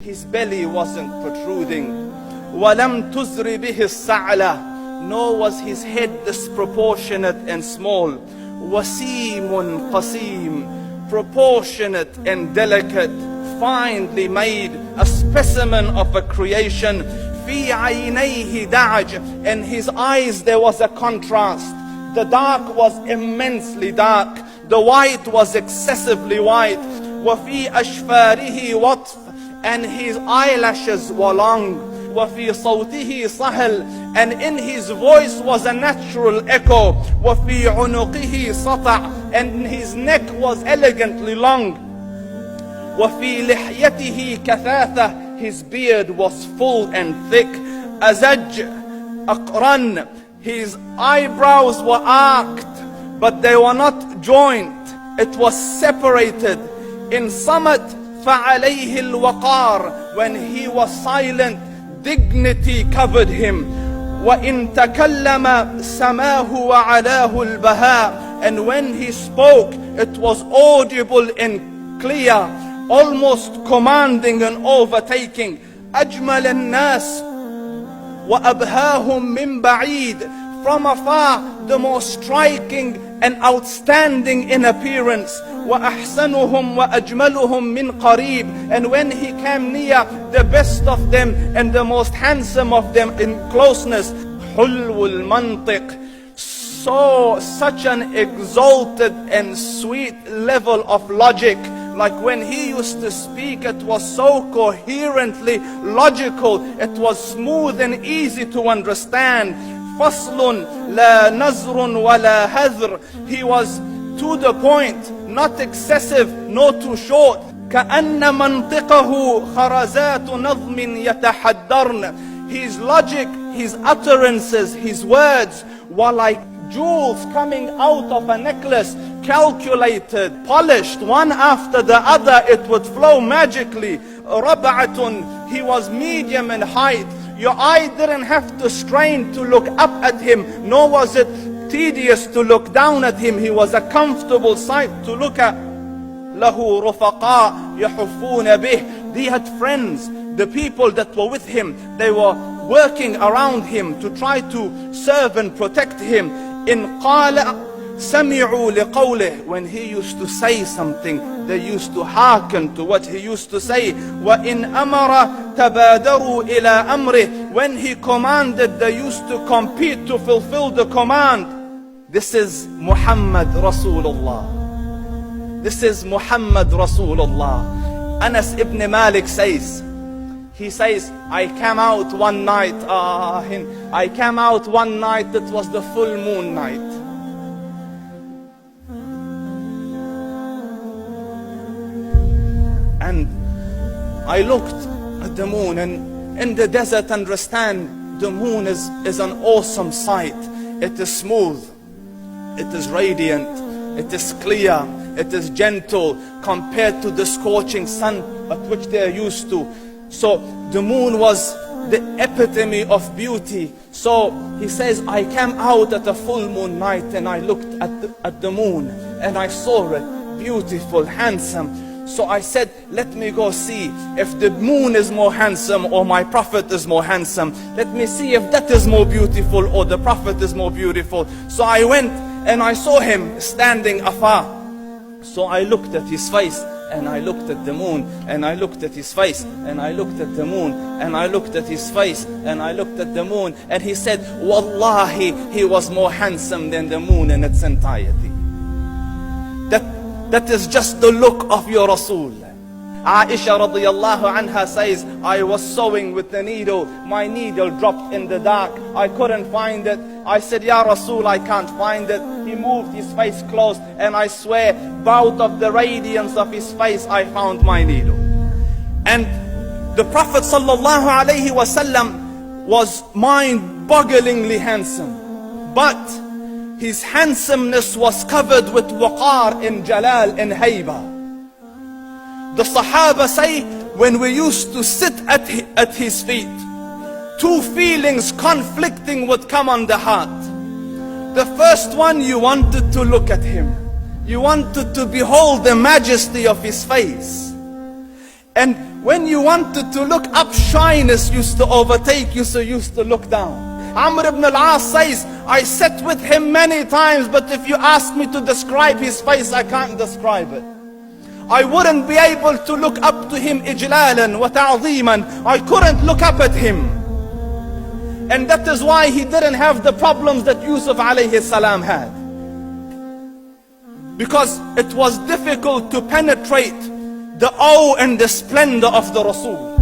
his belly wasn't protruding. وَلَمْ تُزْرِ بِهِ السَّعْلَةِ, nor was his head disproportionate and small. وَسِيمٌ قَسِيم, proportionate and delicate, finely made, a specimen of a creation. فِي عَيْنَيْهِ دَعْجٌ, in his eyes there was a contrast. The dark was immensely dark, the white was excessively white. وَفِي أَشْفَارِهِ وَطْفٌ, and his eyelashes were long. وَفِي صَوْتِهِ صَهْلٌ, and in his voice was a natural echo. وَفِي عُنُقِهِ سَطْعٌ, and his neck was elegantly long. وَفِي لِحْيَتِهِ كَثَاثَةٌ, his beard was full and thick. أَزَجْ أَقْرَنٌ, his eyebrows were arched, but they were not joined. It was separated. In Samat فَعَلَيْهِ الْوَقَارِ, when he was silent, dignity covered him. وَإِن تَكَلَّمَ سَمَاهُ وَعَلَاهُ الْبَهَاءِ, and when he spoke, it was audible and clear, almost commanding and overtaking. أَجْمَلَ النَّاسِ وَأَبْهَاهُمْ مِنْ بَعِيدٍ, from afar the most striking and outstanding in appearance. وَأَحْسَنُهُمْ وَأَجْمَلُهُمْ مِنْ قَرِيبٍ, and when he came near, the best of them and the most handsome of them in closeness. حُلْوُ الْمَنْطِقِ, such an exalted and sweet level of logic. Like when he used to speak, it was so coherently logical, it was smooth and easy to understand. فَصْلٌ لَا نَزْرٌ وَلَا هَذْرٌ, he was to the point, not excessive nor too short. كَأَنَّ مَنْطِقَهُ خَرَزَاتُ نَظْمٍ يَتَحَدَّرْنَ, his logic, his utterances, his words were like jewels coming out of a necklace, calculated, polished, one after the other, it would flow magically. رَبْعَةٌ, he was medium in height. Your eye didn't have to strain to look up at him, nor was it tedious to look down at him. He was a comfortable sight to look at. لَهُ رُفَقَاء يَحُفُّونَ بِهِ, he had friends, the people that were with him, they were working around him to try to serve and protect him. إِنْ قَالَ سَمِعُوا لِقَوْلِهِ, when he used to say something, they used to hearken to what he used to say. وَإِنْ أَمَرَ تَبَادَرُوا إِلَىٰ أَمْرِهِ, when he commanded, they used to compete to fulfill the command. This is Muhammad Rasulullah. This is Muhammad Rasulullah. Anas ibn Malik says, he says, I came out one night, it was the full moon night. And I looked at the moon, and in the desert, understand, the moon is an awesome sight. It is smooth, it is radiant, it is clear, it is gentle compared to the scorching sun at which they are used to. So the moon was the epitome of beauty. So he says, I came out at a full moon night and I looked at the moon and I saw it beautiful, handsome. So I said, let me go see if the moon is more handsome or my prophet is more handsome. Let me see if that is more beautiful or the prophet is more beautiful. So I went and I saw him standing afar. So I looked at his face and I looked at the moon, and I looked at his face, and I looked at the moon, and I looked at his face, and I looked at the moon, and he said, Wallahi, he was more handsome than the moon in its entirety. That is just the look of your Rasul. Aisha radiyallahu anha says, I was sewing with the needle, my needle dropped in the dark, I couldn't find it. I said, Ya Rasul, I can't find it. He moved his face close, and I swear, out of the radiance of his face, I found my needle. And the Prophet sallallahu alaihi wasallam was mind-bogglingly handsome, but his handsomeness was covered with waqar and jalal and hayba. The Sahaba say, when we used to sit at his feet, two feelings conflicting would come on the heart. The first one, you wanted to look at him. You wanted to behold the majesty of his face. And When you wanted to look up, shyness used to overtake you, so you used to look down. Amr ibn al-As says, I sat with him many times, but if you ask me to describe his face, I can't describe it. I wouldn't be able to look up to him ijlalan wa ta'zeeman. I couldn't look up at him. And that is why he didn't have the problems that Yusuf alayhi salam had. Because it was difficult to penetrate the awe and the splendor of the Rasul.